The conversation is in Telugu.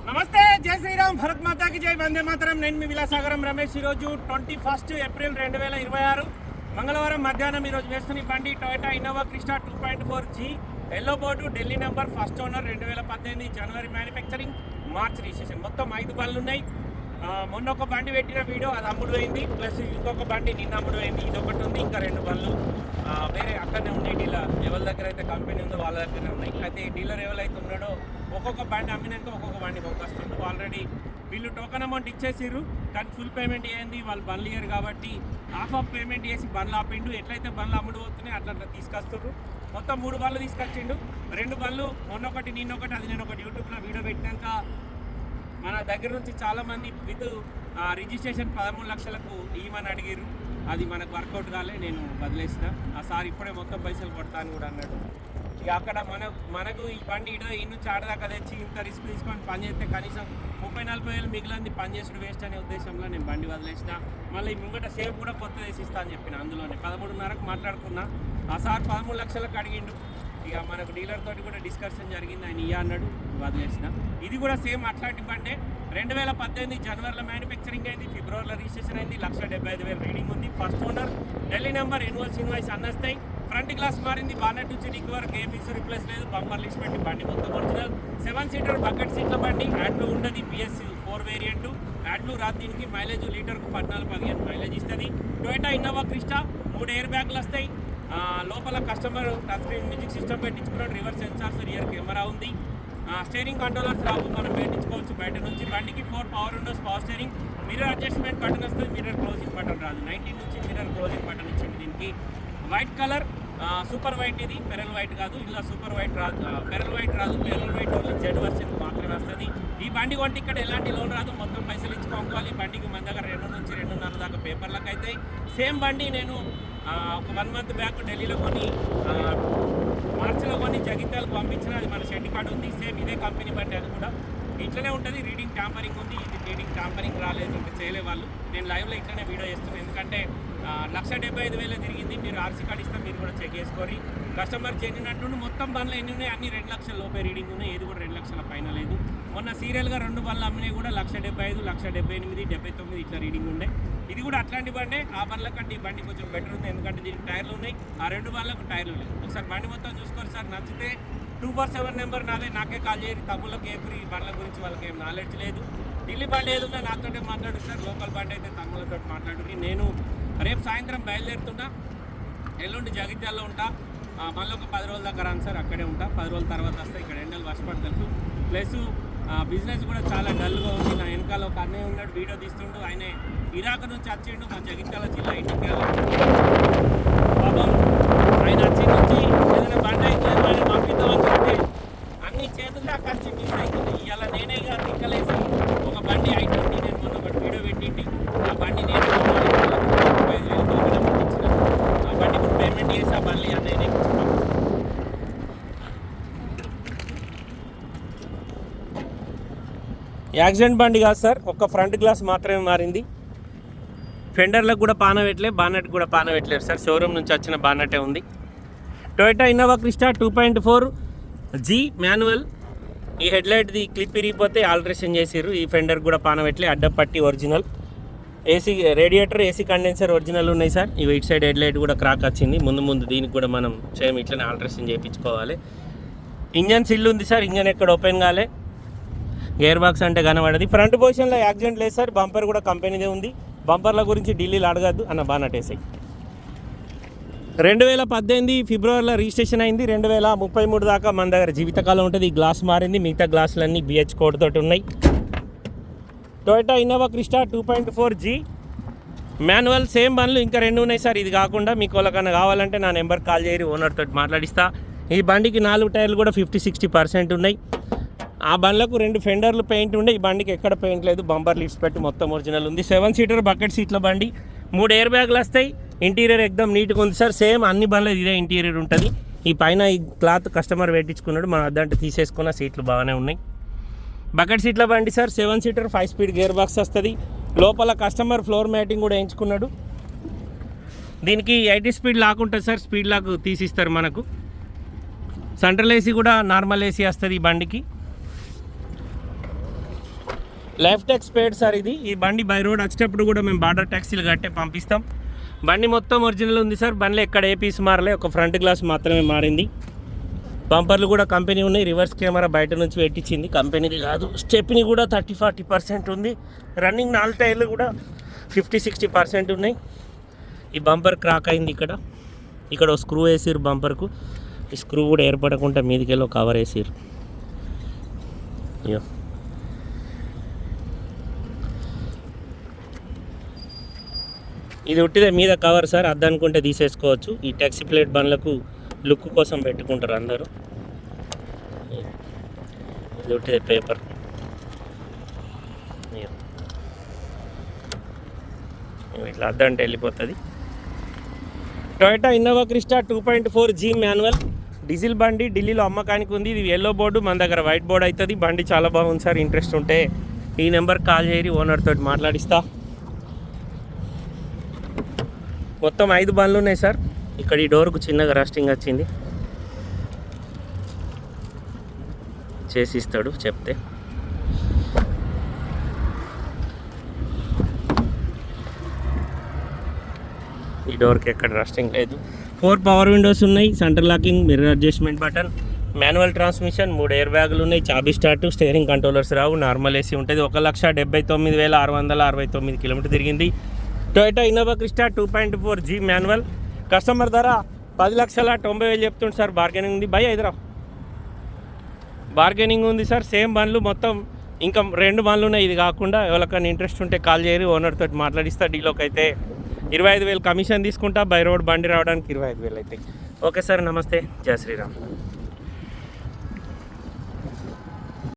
నమస్తే, జై శ్రీరామ్, భరత్ మాతాకి జై, వందే మాతరం. నేను మీ విలాసాగరం రమేష్. ఈరోజు 21 ఏప్రిల్ 2026 మంగళవారం మధ్యాహ్నం ఈరోజు వేస్తున్న ఈ బండి Toyota Innova Crysta 2.4G yellow board, Delhi number, first owner, 2018 జనవరి మ్యానుఫ్యాక్చరింగ్, మార్చ్ రిజిస్ట్రేషన్. మొత్తం 5 బండ్లు ఉన్నాయి. మొన్న ఒక బండి పెట్టిన వీడియో అది అమ్ముడు పోయింది, ప్లస్ ఇంకొక బండి నిన్న అమ్ముడు పోయింది. ఇది ఒకటి ఉంది, ఇంకా 2 బండ్లు వేరే అక్కడనే ఉన్నాయి. డీలర్ ఎవరి దగ్గర అయితే కంపెనీ ఉందో వాళ్ళ దగ్గరనే ఉన్నాయి. అయితే ఈ డీలర్ ఎవరైతే ఉన్నాడో ఒక్కొక్క బండి అమ్మినాక ఒక్కొక్క బండి పంపిస్తుండ్రు. ఆల్రెడీ వీళ్ళు టోకన్ అమౌంట్ ఇచ్చేసిర్రు, కానీ ఫుల్ పేమెంట్ చేయండి, వాళ్ళు బండ్లు ఇయ్యరు కాబట్టి హాఫ్ ఆఫ్ పేమెంట్ చేసి బండ్లు ఆపిండు. ఎట్లయితే బండ్లు అమ్ముడు పోతున్నాయి అట్లా తీసుకొస్తుండ్రు. మొత్తం 3 బండ్లు తీసుకొచ్చిండు. 2 బండ్లు మొన్నొకటి నిన్నొకటి, అది నేను ఒకటి యూట్యూబ్లో వీడియో పెట్టినాక మన దగ్గర నుంచి చాలామంది విత్ రిజిస్ట్రేషన్ 13 లక్షలకు ఇవ్వమని అడిగారు. అది మనకు వర్కౌట్ కాలే, నేను వదిలేసిన. ఆ సార్ ఇప్పుడే మొత్తం పైసలు కొడతా అని కూడా అన్నాడు. ఇక అక్కడ మనకు ఈ బండి ఈ నుంచి ఆడదాకా తెచ్చి ఇంత రిస్క్ తీసుకొని పని చేస్తే కనీసం 30-40 వేలు మిగిలింది పని చేసుడు వేస్ట్ అనే ఉద్దేశంలో నేను బండి వదిలేసిన. మళ్ళీ ముంగట సేఫ్ కూడా కొత్త వేసి ఇస్తా అని చెప్పిన. అందులోనే 13.5కు మాట్లాడుకున్నా. ఆ సార్ 13 లక్షలకు అడిగిండు. ఇక మనకు డీలర్ తోటి కూడా డిస్కషన్ జరిగింది, ఆయన ఇయ్య అన్నాడు, వదిలేసిన. ఇది కూడా సేమ్ అట్లాంటి బండే. 2018 జనవరిలో మ్యానుఫ్యాక్చరింగ్ అయింది, ఫిబ్రవరిలో రిజిస్ట్రేషన్ అయింది, 1,75,000 రీడింగ్ ఉంది. First owner, Delhi number, invoice అన్నస్తాయి. ఫ్రంట్ గ్లాస్ మారింది, బానెట్ నుంచి డిక్ వరకు ఏ పీస్ రిప్లేస్ లేదు. బంపర్ లిస్ట్ పెట్టి బండి మొత్తం ఒరిజినల్ 7 సీటర్ బకెట్ సీట్ల బండి. యాడ్లో ఉండదు, PS 4 వేరియంట్. యాడ్లు రాదు. దీనికి మైలేజ్ లీటర్కు 14-15 మైలేజ్ ఇస్తుంది. టొయోటా ఇన్నోవా క్రిస్టా 3 ఎయిర్ బ్యాగ్లు వస్తాయి. లోపల customer touch screen music system పెట్టించుకున్నాడు, రివర్స్ సెన్సార్స్, రియర్ కెమెరా ఉంది. స్టీరింగ్ కంట్రోలర్స్ రావు, మనం పెట్టించుకోవచ్చు బయట నుంచి. బండికి 4 power windows, power steering, mirror adjustment button వస్తుంది, మిర్రర్ క్లోజింగ్ బటన్ రాదు. 19 నుంచి మిర్రర్ క్లోజింగ్ బటన్ ఇచ్చింది దీనికి. వైట్ కలర్, సూపర్ వైట్, ఇది పెరల్ వైట్ కాదు. ఇలా సూపర్ వైట్ రాదు, పెరల్ వైట్ రాదు. Pearl white only Z version మాత్రమే వస్తుంది. ఈ బండి కొంటే ఇక్కడ ఎలాంటి లోన్ రాదు, మొత్తం పైసలు ఇచ్చుకోవాలి. బండికి మన దగ్గర 2 నుంచి 2.5 దాకా పేపర్లకు అవుతాయి. సేమ్ బండి నేను ఒక 1 మంత్ బ్యాక్ ఢిల్లీలో కొని, మార్చిలో కొని జగిత్యాలకు పంపించిన. అది మన షెడ్ కార్డు ఉంది. సేమ్ ఇదే కంపెనీ బండి, అది కూడా ఇట్లనే ఉంటుంది. రీడింగ్ ట్యాంపరింగ్ ఉంది, ఇది రీడింగ్ ట్యాంపరింగ్ రాలేదు, ఇంకా చేయలే వాళ్ళు. నేను లైవ్లో ఇట్లనే వీడియో చేస్తున్నాను, ఎందుకంటే 1,75,000 తిరిగింది. మీరు RC కార్డు ఇస్తే మీరు కూడా చెక్ చేసుకోరి. కస్టమర్ చెందినట్టు మొత్తం బండ్లు ఎన్ని ఉన్నాయి, అన్ని 2 లక్షల లోపే రీడింగ్ ఉన్నాయి. ఏది కూడా 2 లక్షల పైన లేదు. మొన్న సీరియల్గా 2 బండ్లు అమ్మినాయి కూడా 1,75,000, 1,78,000, 79 ఇట్లా రీడింగ్ ఉండే. ఇది కూడా అట్లాంటి బండే. ఆ బండ్ల కంటే ఈ బండి కొంచెం బెటర్ ఉంది, ఎందుకంటే దీనికి టైర్లు ఉన్నాయి. ఆ 2 బండ్లకు టైర్లు లేవు. ఒకసారి బండి మొత్తం చూసుకోరు సార్. నచ్చితే 247 నెంబర్ నాకే కాల్ చేయరు. తమ్ముళ్ళకి ఈ బండ్ల గురించి వాళ్ళకి ఏం నాలెడ్జ్ లేదు. ఢిల్లీ బండి ఏది ఉన్నా నాతోటే మాట్లాడు సార్. లోకల్ బండి అయితే తమ్ముళ్ళతో మాట్లాడుకుని. నేను రేపు సాయంత్రం బయలుదేరుతున్నా, ఎల్లుండి జగిత్యాల్లో ఉంటా. మళ్ళీ ఒక 10 రోజుల దాకా రాను సార్, అక్కడే ఉంటా. 10 రోజుల తర్వాత వస్తే ఇక్కడ ఎండలు వర్షపడతారు. ప్లస్ బిజినెస్ కూడా చాలా డల్గా ఉంది. నా వెనకాల ఒక అన్నయ్య ఉన్నాడు, వీడియో తీస్తుండు. ఆయన ఇరాక్ నుంచి వచ్చిండు, మా జగిత్యాల జిల్లా ఇంటికి. పాపం ఆయన వచ్చి నుంచి ఏదైనా బండి అయితే ఆయన పంపిద్దామని చెప్పి అన్ని చేతులు దాకా వచ్చి మిస్ అవుతుంది. ఇలా నేనే తిక్కలేసి ఒక బండి I20 నేను మొన్న ఒకటి వీడియో పెట్టింది. ఆ బండి నేనే 35,000 పంపించిన. ఆ బండి ఇప్పుడు పేమెంట్ చేసి ఆ బండి అన్నయ్య ఇచ్చిన. యాక్సిడెంట్ బండి కాదు సార్, ఒక్క ఫ్రంట్ గ్లాస్ మాత్రమే మారింది. ఫెండర్లకు కూడా పాన పెట్టలేదు, బానెట్ కూడా పాన పెట్టలేదు సార్. షోరూమ్ నుంచి వచ్చిన బానెటే ఉంది. Toyota Innova Crysta 2.4G manual. ఈ హెడ్లైట్ది క్లిప్ ఇరిగిపోతే ఆల్టరేషన్ చేసిర్రు. ఈ ఫెండర్ కూడా పాన పెట్టలే, అడ్డపట్టి original. AC radiator, AC condenser original ఉన్నాయి సార్. ఇవి ఇటు సైడ్ హెడ్లైట్ కూడా క్రాక్ వచ్చింది. ముందు దీనికి కూడా మనం సేమ్ ఇట్లనే ఆల్టరేషన్ చేయించుకోవాలి. ఇంజన్ సిల్ ఉంది సార్, ఇంజన్ ఎక్కడ ఓపెన్ కాలే. గేర్ బాక్స్ అంటే కనబడది. ఫ్రంట్ పొజిషన్లో యాక్సిడెంట్ లేదు సార్. బంపర్ కూడా కంపెనీదే ఉంది. బంపర్ల గురించి ఢిల్లీలో అడగద్దు అన్న, బానటేసాయి. 2018 ఫిబ్రవరిలో రిజిస్ట్రేషన్ అయింది. 2033 దాకా మన దగ్గర జీవితకాలం ఉంటుంది. ఈ గ్లాస్ మారింది, మిగతా గ్లాసులన్నీ BH కోడ్ తోటి ఉన్నాయి. Toyota Innova Crysta 2.4G manual. Same బండ్లు ఇంకా 2 ఉన్నాయి సార్. ఇది కాకుండా మీకు వాళ్ళకన్నా కావాలంటే నా నెంబర్ కాల్ చేయరు, ఓనర్ తోటి మాట్లాడిస్తా. ఈ బండికి 4 టైర్లు కూడా 50-60% ఉన్నాయి. ఆ బండ్లకు 2 ఫెండర్లు పెయింట్ ఉండే. ఈ బండికి ఎక్కడ పెయింట్ లేదు, బంపర్ లిడ్స్ పెట్టి మొత్తం ఒరిజినల్ ఉంది. 7 సీటర్ బకెట్ సీట్ల బండి, 3 ఎయిర్ బ్యాగ్లు వస్తాయి. ఇంటీరియర్ ఎక్దమ్ నీట్గా ఉంది సార్. సేమ్ అన్ని బండ్లు ఇదే ఇంటీరియర్ ఉంటుంది. ఈ పైన ఈ క్లాత్ కస్టమర్ పెట్టించుకున్నాడు, మన అద్దంటే తీసేసుకున్న. సీట్లు బాగానే ఉన్నాయి. బకెట్ సీట్ల బండి sir. 7 seater 5 speed gear box వస్తుంది. లోపల కస్టమర్ ఫ్లోర్ మ్యాటింగ్ కూడా వేయించుకున్నాడు. దీనికి 80 స్పీడ్ లాక్ ఉంటుంది సార్. స్పీడ్ లాక్ తీసిస్తారు మనకు. సెంట్రల్ AC కూడా నార్మల్ AC వస్తుంది ఈ బండికి. లైఫ్ ట్యాక్స్ పేడ్ సార్ ఇది. ఈ బండి బై రోడ్ వచ్చేటప్పుడు కూడా మేము బార్డర్ ట్యాక్సీలు కట్టే పంపిస్తాం. బండి మొత్తం ఒరిజినల్ ఉంది సార్. బండిలో ఎక్కడ ఏ పీస్ మారలే, ఒక ఫ్రంట్ గ్లాస్ మాత్రమే మారింది. బంపర్లు కూడా కంపెనీ ఉన్నాయి. రివర్స్ కెమెరా బయట నుంచి పెట్టించింది, కంపెనీది కాదు. స్టెప్ని కూడా 30-40% ఉంది. రన్నింగ్ 4 టైర్లు కూడా 50-60% ఉన్నాయి. ఈ బంపర్ క్రాక్ అయింది. ఇక్కడ ఒక స్క్రూ వేసిరు బంపర్కు. ఈ స్క్రూ కూడా ఏర్పడకుండా మీదికెళ్ళి కవర్ వేసిరు. అయ్యో, ఇది ఉట్టిదే మీద కవర్ సార్. అద్దనుకుంటే తీసేసుకోవచ్చు. ఈ ట్యాక్సీ ప్లేట్ బండ్లకు లుక్ కోసం పెట్టుకుంటారు అందరూ. ఇది ఉట్టిదే పేపర్. ఇట్లా అద్దంటే వెళ్ళిపోతుంది. Toyota Innova Crysta 2.4G manual diesel బండి ఢిల్లీలో అమ్మకానికి ఉంది. ఇది ఎల్లో బోర్డు, మన దగ్గర వైట్ బోర్డు అవుతుంది. బండి చాలా బాగుంది సార్. ఇంట్రెస్ట్ ఉంటే ఈ నెంబర్ కాల్ చేయరి, ఓనర్ తోటి మాట్లాడిస్తా. మొత్తం 5 బండ్లు ఉన్నాయి సార్. ఇక్కడ ఈ డోర్కు చిన్నగా రస్టింగ్ వచ్చింది, చేసిస్తాడు చెప్తే. ఈ డోర్కి ఎక్కడ రస్టింగ్ లేదు. 4 పవర్ విండోస్ ఉన్నాయి, centre locking, mirror adjustment button, manual transmission, 3 air బ్యాగులు ఉన్నాయి, చాబీ స్టార్ట్, స్టీరింగ్ కంట్రోలర్స్ రావు, నార్మల్ ఏసీ ఉంటుంది. 1,79,669 కిలోమీటర్ తిరిగింది. Toyota Innova Crysta 2.4G manual. Customer ధర 10,90,000 చెప్తుంది సార్. బార్గెనింగ్ ఉంది. బై హైదరా బార్గెనింగ్ ఉంది సార్. సేమ్ బండ్లు మొత్తం ఇంకా 2 బండ్లు ఉన్నాయి. ఇది కాకుండా ఎవరికైనా ఇంట్రెస్ట్ ఉంటే కాల్ చేయరు, ఓనర్ తోటి మాట్లాడిస్తా. డీలోకి అయితే 25,000 కమిషన్ తీసుకుంటా. బై రోడ్ బండి రావడానికి 25,000 అవుతాయి. ఓకే సార్, నమస్తే, జై శ్రీరామ్.